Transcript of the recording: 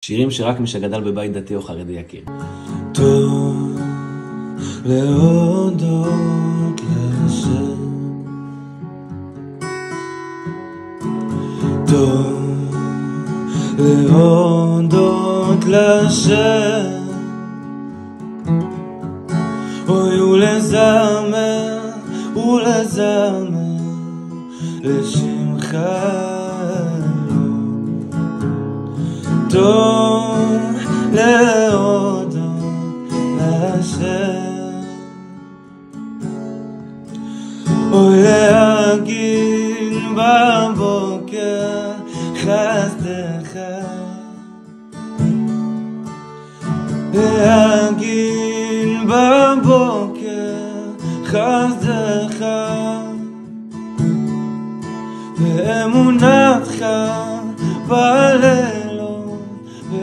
שירים שרק מי שגדל בבית דתי או חרדי יכיר. טוב להודות לשם, טוב להודות לשם, אוי ולזמר ולזמר לשמך אלוהים. טוב להודות לשם, אוי להגיד בבוקר חסדך, להגיד בבוקר חסדך, ואמונתך בלב